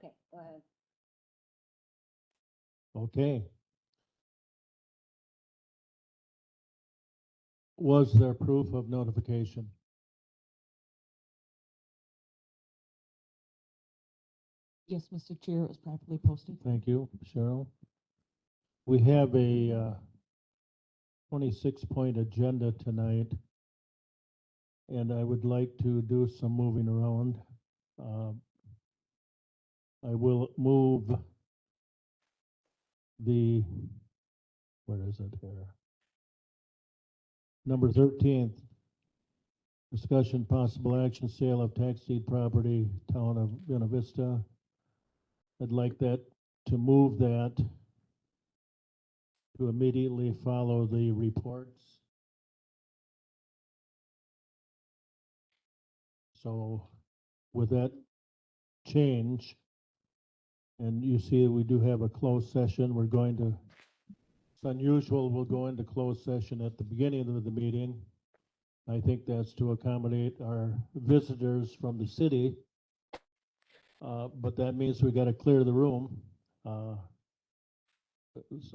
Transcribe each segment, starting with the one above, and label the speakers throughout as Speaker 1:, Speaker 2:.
Speaker 1: Okay, go ahead.
Speaker 2: Okay. Was there proof of notification?
Speaker 3: Yes, Mr. Chair, it was properly posted.
Speaker 2: Thank you, Cheryl. We have a 26-point agenda tonight, and I would like to do some moving around. I will move where is it here? Number 13th, discussion possible action sale of tax deed property, town of Buena Vista. I'd like that to move that to immediately follow the reports. So with that change, and you see we do have a closed session, it's unusual, we'll go into closed session at the beginning of the meeting. I think that's to accommodate our visitors from the city, but that means we got to clear the room. So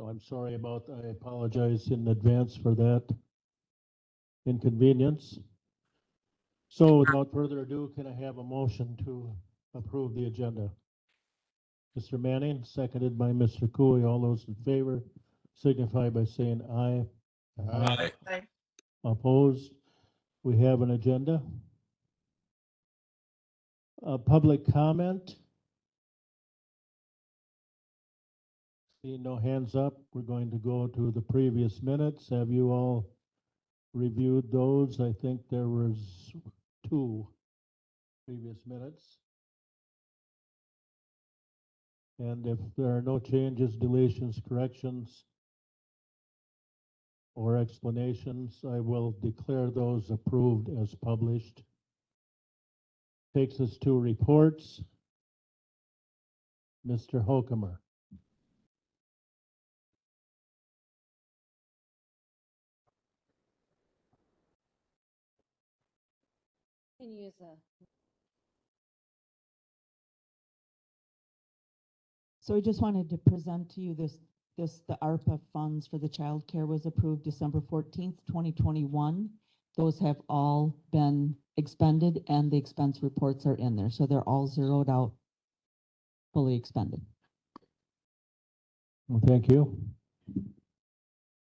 Speaker 2: I'm sorry I apologize in advance for that inconvenience. So without further ado, can I have a motion to approve the agenda? Mr. Manning, seconded by Mr. Cooley. All those in favor signify by saying aye.
Speaker 4: Aye.
Speaker 1: Aye.
Speaker 2: Opposed? We have an agenda. Public comment? Seeing no hands up, we're going to go to the previous minutes. Have you all reviewed those? I think there was 2 previous minutes. And if there are no changes, deletions, corrections, or explanations, I will declare those approved as published. Takes us to reports. Mr. Hokemer.
Speaker 1: Can you use a,
Speaker 3: So I just wanted to present to you the ARPA funds for the child care was approved December 14th, 2021. Those have all been expended and the expense reports are in there. So they're all zeroed out, fully expended.
Speaker 2: Well, thank you.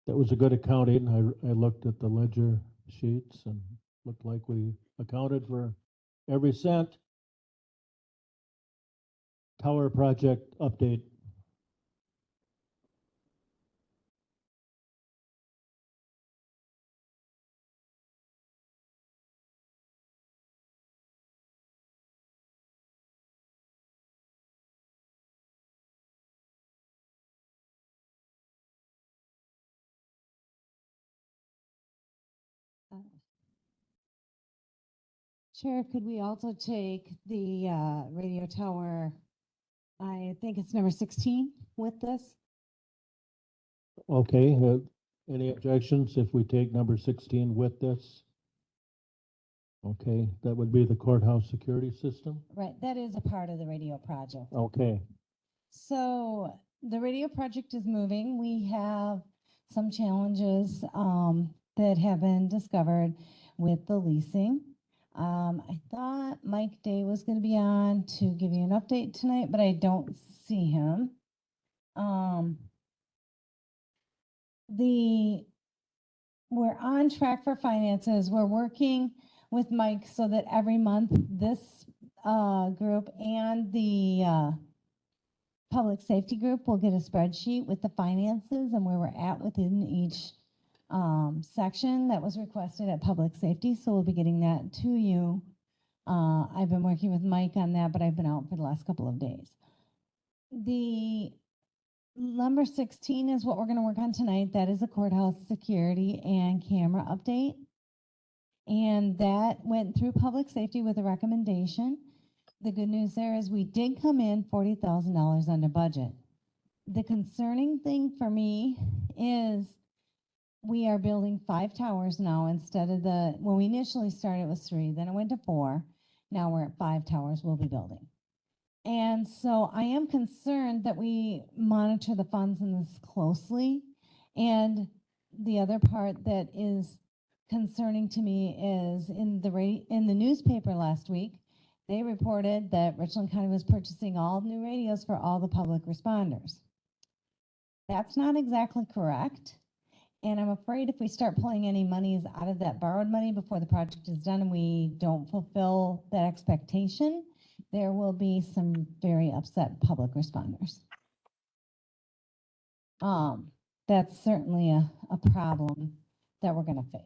Speaker 2: That was a good accounting. I looked at the ledger sheets and looked like we accounted for every cent. Tower project update.
Speaker 1: Chair, could we also take the radio tower, I think it's number 16 with this?
Speaker 2: Okay, any objections if we take number 16 with this? Okay, that would be the courthouse security system?
Speaker 1: Right, that is a part of the radio project.
Speaker 2: Okay,
Speaker 1: So the radio project is moving. We have some challenges that have been discovered with the leasing. I thought Mike Day was going to be on to give you an update tonight, but I don't see him. We're on track for finances. We're working with Mike so that every month this group and the public safety group will get a spreadsheet with the finances and where we're at within each section that was requested at public safety. So we'll be getting that to you. I've been working with Mike on that, but I've been out for the last couple of days. The number 16 is what we're going to work on tonight. That is a courthouse security and camera update. And that went through public safety with a recommendation. The good news there is we did come in $40,000 under budget. The concerning thing for me is we are building 5 towers now instead of when we initially started it was 3, then it went to 4. Now we're at 5 towers we'll be building. And so I am concerned that we monitor the funds in this closely. And the other part that is concerning to me is in the newspaper last week, they reported that Richland County was purchasing all new radios for all the public responders. That's not exactly correct. And I'm afraid if we start pulling any monies out of that borrowed money before the project is done and we don't fulfill that expectation, there will be some very upset public responders. That's certainly a problem that we're going to face.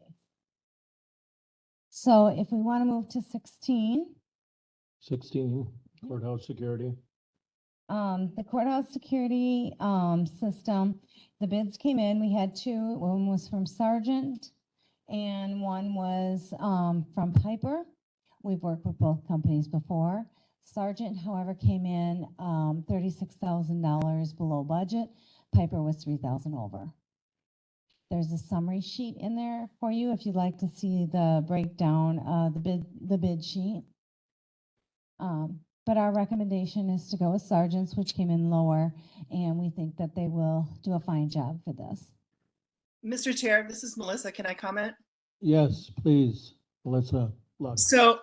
Speaker 1: So if we want to move to 16.
Speaker 2: 16, courthouse security.
Speaker 1: The courthouse security system, the bids came in. We had two. One was from Sargent and one was from Piper. We've worked with both companies before. Sargent, however, came in $36,000 below budget. Piper was $3,000 over. There's a summary sheet in there for you if you'd like to see the breakdown of the bid sheet. But our recommendation is to go with Sargent's, which came in lower, and we think that they will do a fine job for this.
Speaker 4: Mr. Chair, this is Melissa. Can I comment?
Speaker 2: Yes, please, Melissa.
Speaker 4: So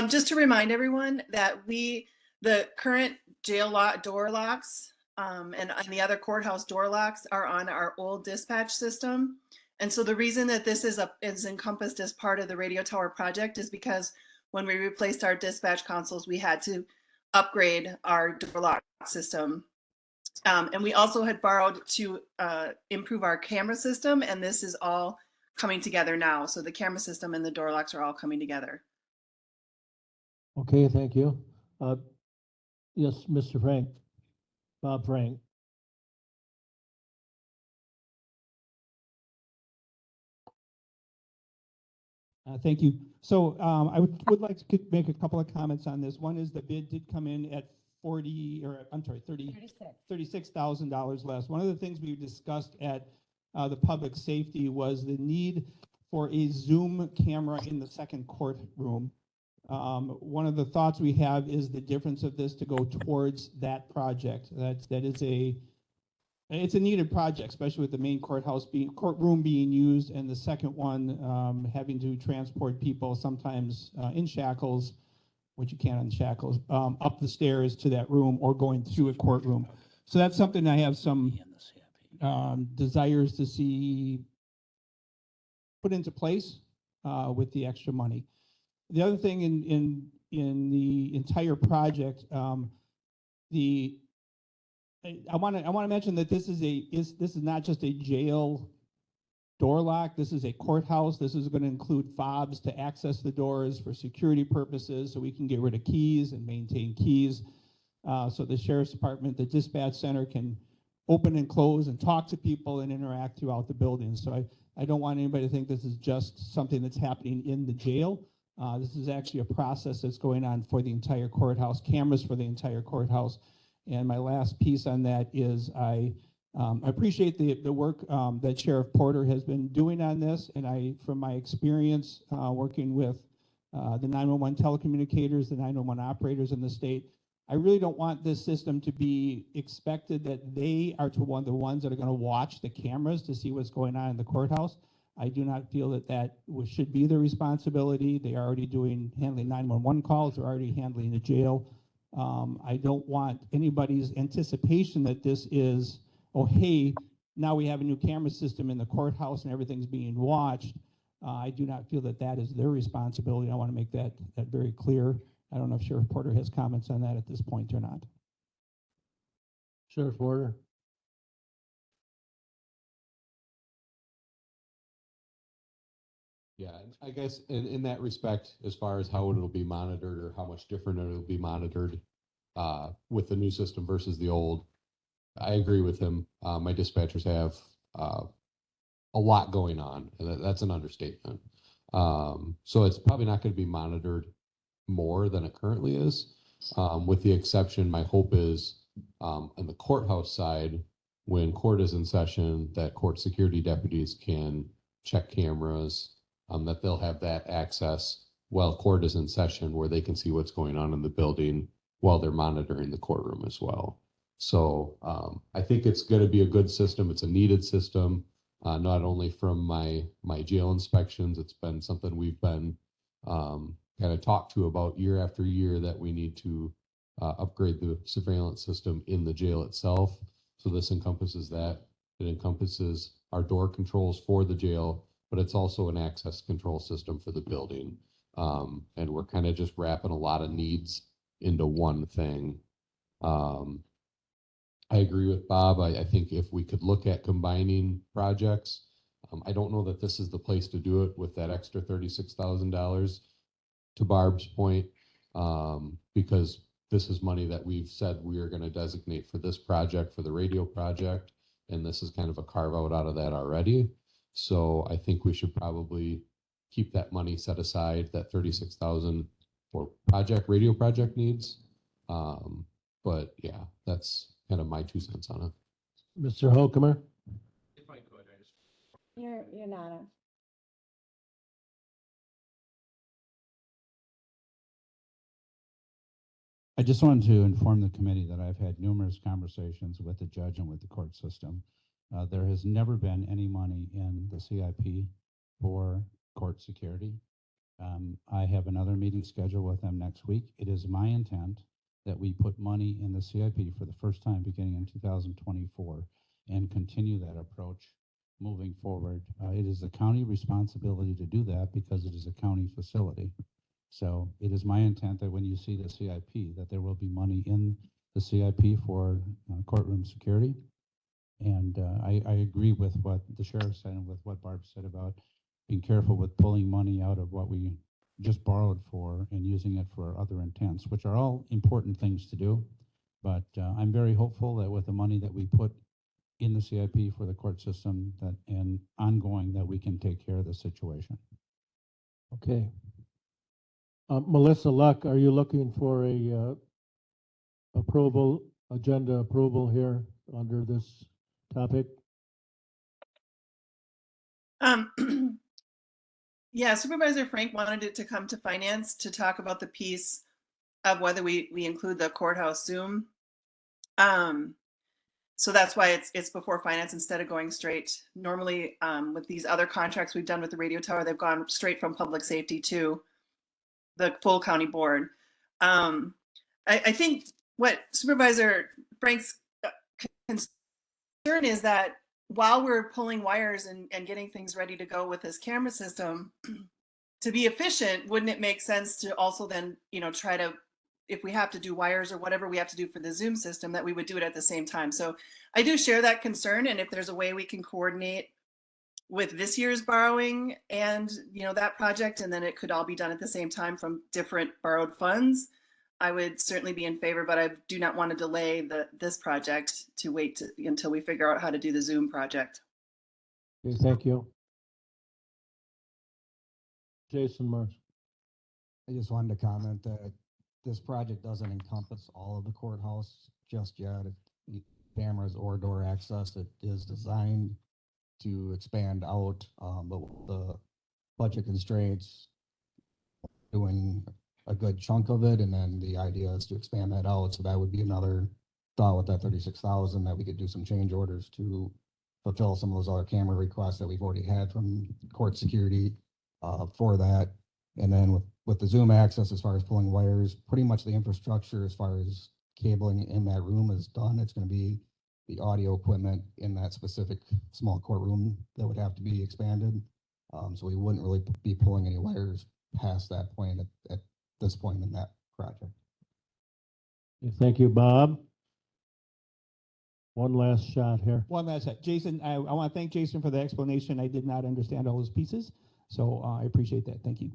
Speaker 4: just to remind everyone that the current jail door locks and the other courthouse door locks are on our old dispatch system. And so the reason that this is encompassed as part of the radio tower project is because when we replaced our dispatch consoles, we had to upgrade our door lock system. And we also had borrowed to improve our camera system, and this is all coming together now. So the camera system and the door locks are all coming together.
Speaker 2: Okay, thank you. Yes, Mr. Frank, Bob Frank.
Speaker 5: Thank you. So I would like to make a couple of comments on this. One is the bid did come in at $36,000 less. One of the things we discussed at the public safety was the need for a Zoom camera in the second courtroom. One of the thoughts we have is the difference of this to go towards that project. It's a needed project, especially with the main courtroom being used, and the second one having to transport people sometimes in shackles, which you can't unshackles, up the stairs to that room or going through a courtroom. So that's something I have some desires to see put into place with the extra money. The other thing in the entire project, I want to mention that this is not just a jail door lock. This is a courthouse. This is going to include fobs to access the doors for security purposes, so we can get rid of keys and maintain keys. So the sheriff's department, the dispatch center can open and close and talk to people and interact throughout the building. So I don't want anybody to think this is just something that's happening in the jail. This is actually a process that's going on for the entire courthouse, cameras for the entire courthouse. And my last piece on that is I appreciate the work that Sheriff Porter has been doing on this. And from my experience working with the 911 telecommunicators, the 911 operators in the state, I really don't want this system to be expected that they are the ones that are going to watch the cameras to see what's going on in the courthouse. I do not feel that should be their responsibility. They are already handling 911 calls. They're already handling the jail. I don't want anybody's anticipation that this is, oh, hey, now we have a new camera system in the courthouse and everything's being watched. I do not feel that is their responsibility. I want to make that very clear. I don't know if Sheriff Porter has comments on that at this point or not.
Speaker 2: Sheriff Porter.
Speaker 6: Yeah, I guess in that respect, as far as how it'll be monitored or how much different it'll be monitored with the new system versus the old, I agree with him. My dispatchers have a lot going on, and that's an understatement. So it's probably not going to be monitored more than it currently is, with the exception, my hope is on the courthouse side, when court is in session, that court security deputies can check cameras, that they'll have that access while court is in session where they can see what's going on in the building while they're monitoring the courtroom as well. So I think it's going to be a good system. It's a needed system, not only from my jail inspections. It's been something we've been kind of talked to about year after year, that we need to upgrade the surveillance system in the jail itself. So this encompasses that. It encompasses our door controls for the jail, but it's also an access control system for the building. And we're kind of just wrapping a lot of needs into one thing. I agree with Bob. I think if we could look at combining projects, I don't know that this is the place to do it with that extra $36,000, to Barb's point, because this is money that we've said we are going to designate for this project, for the radio project, and this is kind of a carve out of that already. So I think we should probably keep that money set aside, that 36,000 for radio project needs. But yeah, that's kind of my 2 cents on it.
Speaker 2: Mr. Holcomer?
Speaker 6: If I could, I just.
Speaker 1: You're not on.
Speaker 7: I just wanted to inform the committee that I've had numerous conversations with the judge and with the court system. There has never been any money in the CIP for court security. I have another meeting scheduled with them next week. It is my intent that we put money in the CIP for the first time beginning in 2024 and continue that approach moving forward. It is the county responsibility to do that because it is a county facility. So it is my intent that when you see the CIP, that there will be money in the CIP for courtroom security. And I agree with what the sheriff said and with what Barb said about being careful with pulling money out of what we just borrowed for and using it for other intents, which are all important things to do. But I'm very hopeful that with the money that we put in the CIP for the court system that and ongoing, that we can take care of the situation.
Speaker 2: Okay. Melissa Luck, are you looking for a agenda approval here under this topic?
Speaker 4: Yeah, Supervisor Frank wanted it to come to finance to talk about the piece of whether we include the courthouse Zoom. So that's why it's before finance instead of going straight. Normally, with these other contracts we've done with the radio tower, they've gone straight from public safety to the full county board. I think what Supervisor Frank's concern is that while we're pulling wires and getting things ready to go with this camera system, to be efficient, wouldn't it make sense to also then, try to, if we have to do wires or whatever we have to do for the Zoom system, that we would do it at the same time. So I do share that concern. And if there's a way we can coordinate with this year's borrowing and, that project, and then it could all be done at the same time from different borrowed funds, I would certainly be in favor, but I do not want to delay this project to wait until we figure out how to do the Zoom project.
Speaker 2: Okay, thank you. Jason Mars.
Speaker 8: I just wanted to comment that this project doesn't encompass all of the courthouse just yet. Cameras or door access, it is designed to expand out, but with the budget constraints, doing a good chunk of it, and then the idea is to expand that out. So that would be another thought with that 36,000, that we could do some change orders to fulfill some of those other camera requests that we've already had from court security for that. And then with the Zoom access, as far as pulling wires, pretty much the infrastructure as far as cabling in that room is done. It's going to be the audio equipment in that specific small courtroom that would have to be expanded. So we wouldn't really be pulling any wires past that point at this point in that project.
Speaker 2: Okay, thank you, Bob. One last shot here.
Speaker 5: One last shot. Jason, I want to thank Jason for the explanation. I did not understand all those pieces, so I appreciate that. Thank you.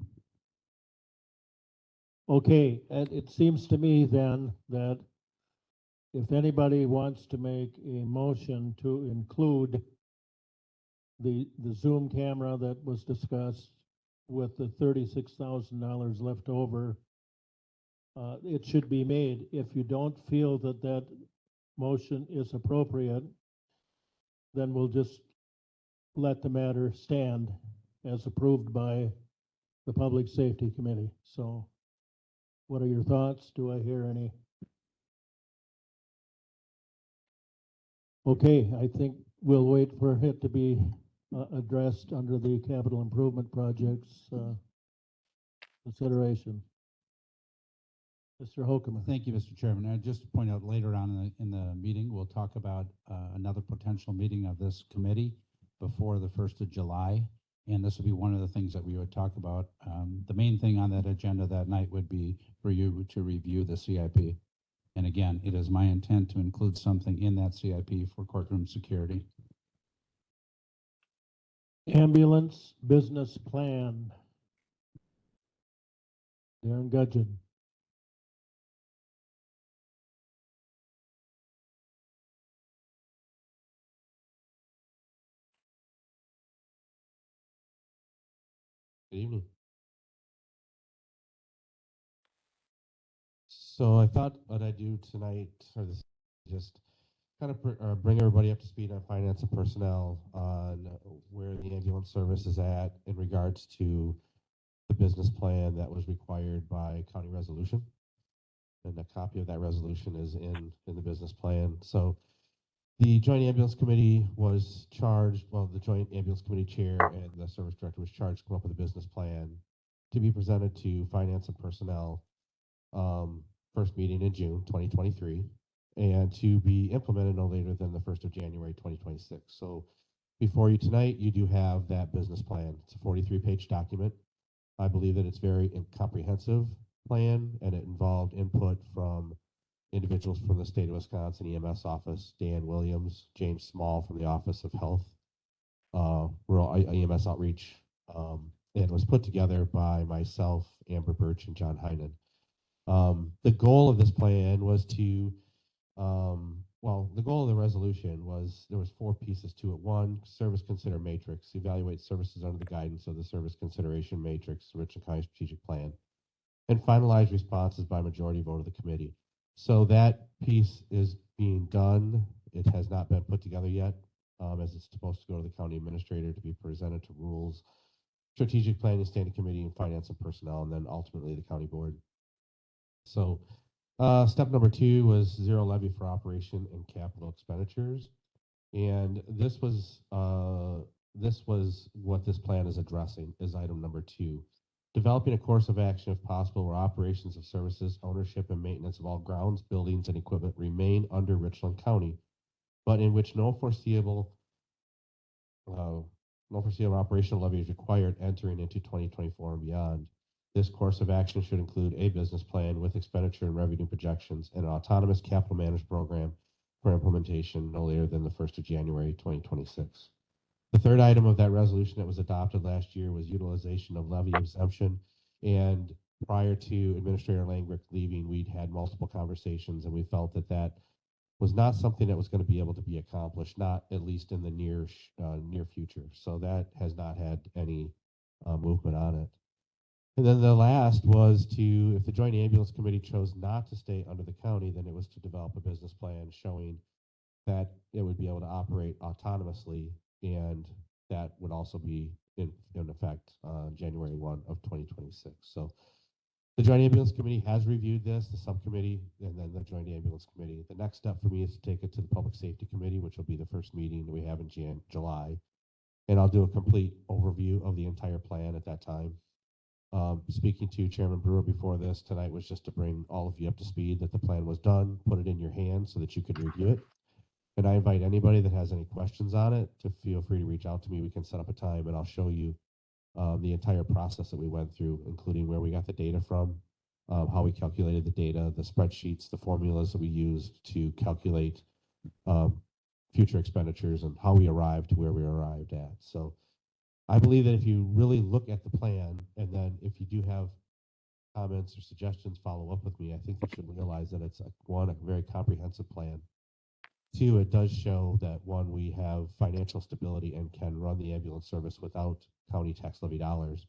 Speaker 2: Okay, and it seems to me then that if anybody wants to make a motion to include the Zoom camera that was discussed with the $36,000 left over, it should be made. If you don't feel that that motion is appropriate, then we'll just let the matter stand as approved by the Public Safety Committee. So what are your thoughts? Do I hear any Okay, I think we'll wait for it to be addressed under the capital improvement projects consideration. Mr. Hokeman.
Speaker 7: Thank you, Mr. Chairman. I just point out later on in the meeting, we'll talk about another potential meeting of this committee before the 1st of July. And this will be one of the things that we would talk about. The main thing on that agenda that night would be for you to review the CIP. And again, it is my intent to include something in that CIP for courtroom security.
Speaker 2: Ambulance business plan. Darren Gudgeon.
Speaker 9: Good evening. So I thought what I'd do tonight, or this, just kind of bring everybody up to speed on finance and personnel, on where the ambulance service is at in regards to the business plan that was required by county resolution. And a copy of that resolution is in the business plan. So the Joint Ambulance Committee was charged, well, the Joint Ambulance Committee Chair and the Service Director was charged to come up with a business plan to be presented to Finance and Personnel, first meeting in June 2023, and to be implemented no later than the 1st of January 2026. So before you tonight, you do have that business plan. It's a 43-page document. I believe that it's very comprehensive plan, and it involved input from individuals from the state of Wisconsin EMS office, Dan Williams, James Small from the Office of Health, Rural EMS Outreach, and was put together by myself, Amber Birch, and John Heinen. The goal of this plan was to, the goal of the resolution was, there was 4 pieces to it. 1, service consider matrix, evaluate services under the guidance of the service consideration matrix, Richland County strategic plan, and finalize responses by majority vote of the committee. So that piece is being done. It has not been put together yet, as it's supposed to go to the county administrator to be presented to rules, strategic planning standing committee, and finance and personnel, and then ultimately the county board. So step number 2 was zero levy for operation and capital expenditures. And this was what this plan is addressing, is item number 2. Developing a course of action if possible where operations of services, ownership, and maintenance of all grounds, buildings, and equipment remain under Richland County, but in which no foreseeable operational levy is required entering into 2024 and beyond. This course of action should include a business plan with expenditure and revenue projections and an autonomous capital management program for implementation no later than the 1st of January 2026. The third item of that resolution that was adopted last year was utilization of levy exemption. And prior to Administrator Langrick leaving, we'd had multiple conversations, and we felt that that was not something that was going to be able to be accomplished, not at least in the near future. So that has not had any movement on it. And then the last was to, if the Joint Ambulance Committee chose not to stay under the county, then it was to develop a business plan showing that it would be able to operate autonomously, and that would also be in effect January 1 of 2026. So the Joint Ambulance Committee has reviewed this, the subcommittee, and then the Joint Ambulance Committee. The next step for me is to take it to the Public Safety Committee, which will be the first meeting that we have in July. And I'll do a complete overview of the entire plan at that time. Speaking to Chairman Brewer before this tonight was just to bring all of you up to speed that the plan was done, put it in your hands so that you could review it. And I invite anybody that has any questions on it to feel free to reach out to me. We can set up a time and I'll show you the entire process that we went through, including where we got the data from, how we calculated the data, the spreadsheets, the formulas that we used to calculate future expenditures, and how we arrived to where we arrived at. So I believe that if you really look at the plan, and then if you do have comments or suggestions, follow up with me. I think you should realize that it's a very comprehensive plan. 2, it does show that 1, we have financial stability and can run the ambulance service without county tax levy dollars.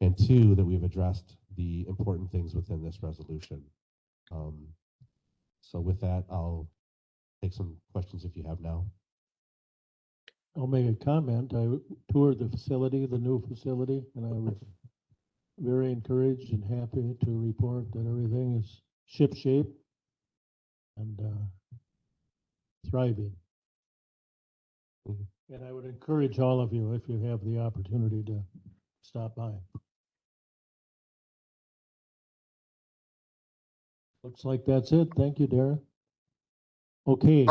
Speaker 9: And 2, that we've addressed the important things within this resolution. So with that, I'll take some questions if you have now.
Speaker 2: I'll make a comment. I toured the facility, the new facility, and I was very encouraged and happy to report that everything is shipshape and thriving. And I would encourage all of you, if you have the opportunity, to stop by. Looks like that's it. Thank you, Darren. Okay,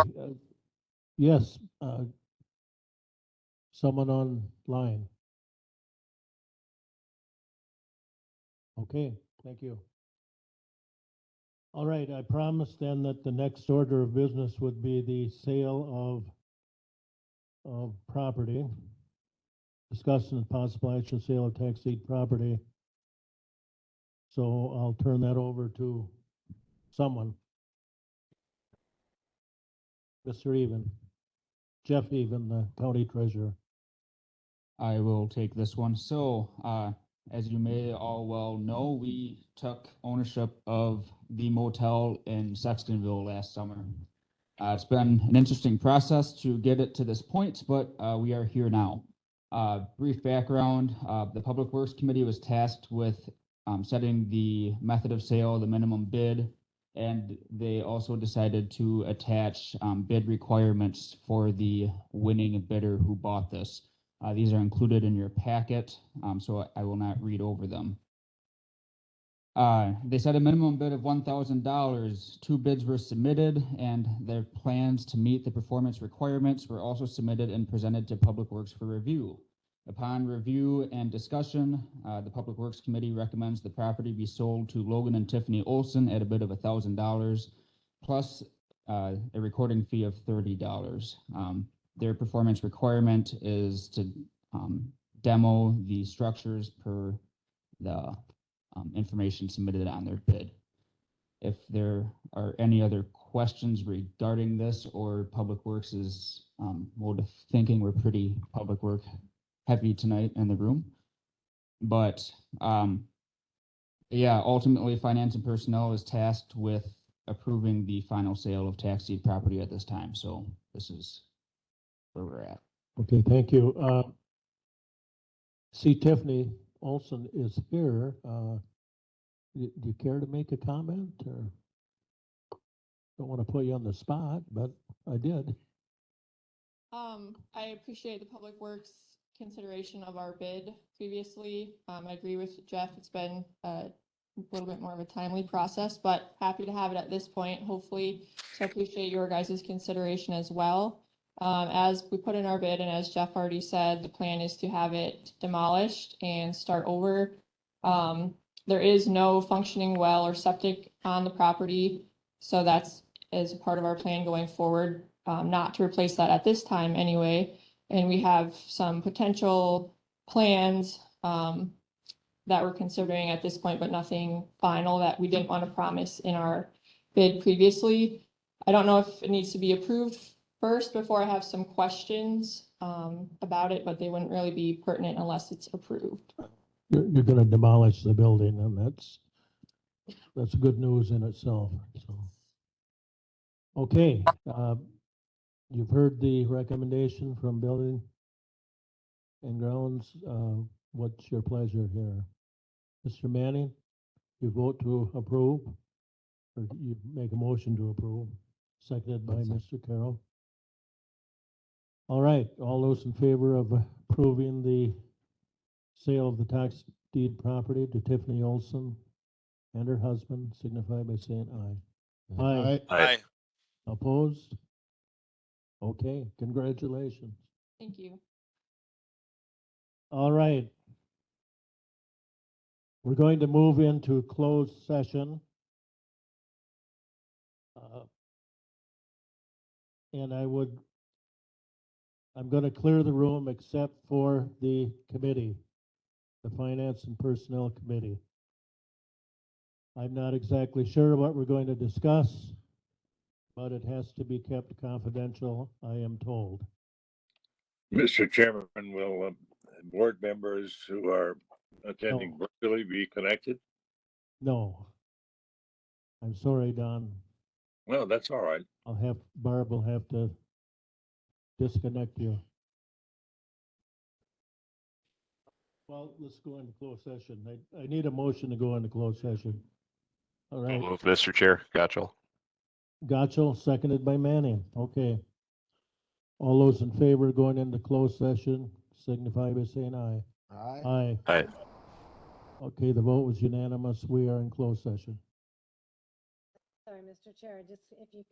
Speaker 2: yes, someone online. Okay, thank you. All right, I promised then that the next order of business would be the sale of property. Discussion and possible action, sale of tax deed property. So I'll turn that over to someone. Mr. Even, Jeff Even, the county treasurer.
Speaker 10: I will take this one. So, as you may all well know, we took ownership of the motel in Sextonville last summer. It's been an interesting process to get it to this point, but we are here now. Brief background, the Public Works Committee was tasked with setting the method of sale, the minimum bid, and they also decided to attach bid requirements for the winning bidder who bought this. These are included in your packet, so I will not read over them. They set a minimum bid of $1,000. 2 bids were submitted, and their plans to meet the performance requirements were also submitted and presented to Public Works for review. Upon review and discussion, the Public Works Committee recommends the property be sold to Logan and Tiffany Olson at a bid of $1,000 plus a recording fee of $30. Their performance requirement is to demo the structures per the information submitted on their bid. If there are any other questions regarding this or Public Works' mode of thinking, we're pretty public work heavy tonight in the room. But yeah, ultimately Finance and Personnel is tasked with approving the final sale of tax deed property at this time. So this is where we're at.
Speaker 2: Okay, thank you. See, Tiffany Olson is here. Do you care to make a comment, or don't want to put you on the spot, but I did.
Speaker 11: I appreciate the Public Works consideration of our bid previously. I agree with Jeff. It's been a little bit more of a timely process, but happy to have it at this point, hopefully. So I appreciate your guys' consideration as well. As we put in our bid, and as Jeff already said, the plan is to have it demolished and start over. There is no functioning well or septic on the property, so that's as a part of our plan going forward, not to replace that at this time anyway. And we have some potential plans that we're considering at this point, but nothing final that we didn't want to promise in our bid previously. I don't know if it needs to be approved first before I have some questions about it, but they wouldn't really be pertinent unless it's approved.
Speaker 2: You're going to demolish the building, and that's good news in itself. So, okay, you've heard the recommendation from Building and Grounds. What's your pleasure here, Mr. Manning? You vote to approve, or you make a motion to approve, seconded by Mr. Carroll. All right, all those in favor of approving the sale of the tax deed property to Tiffany Olson and her husband signify by saying aye. Aye.
Speaker 12: Aye.
Speaker 2: Opposed? Okay, congratulations.
Speaker 11: Thank you.
Speaker 2: All right. We're going to move into closed session. And I'm going to clear the room except for the committee, the Finance and Personnel Committee. I'm not exactly sure what we're going to discuss, but it has to be kept confidential, I am told.
Speaker 12: Mr. Chairman, will board members who are attending virtually be connected?
Speaker 2: No. I'm sorry, Don.
Speaker 12: Well, that's all right.
Speaker 2: Barb will have to disconnect you. Well, let's go into closed session. I need a motion to go into closed session. All right.
Speaker 13: Move, Mr. Chair. Gotcha.
Speaker 2: Gotcha, seconded by Manning. Okay. All those in favor of going into closed session signify by saying aye.
Speaker 8: Aye.
Speaker 2: Aye.
Speaker 12: Aye.
Speaker 2: Okay, the vote was unanimous. We are in closed session.
Speaker 1: Sorry, Mr. Chair, just if you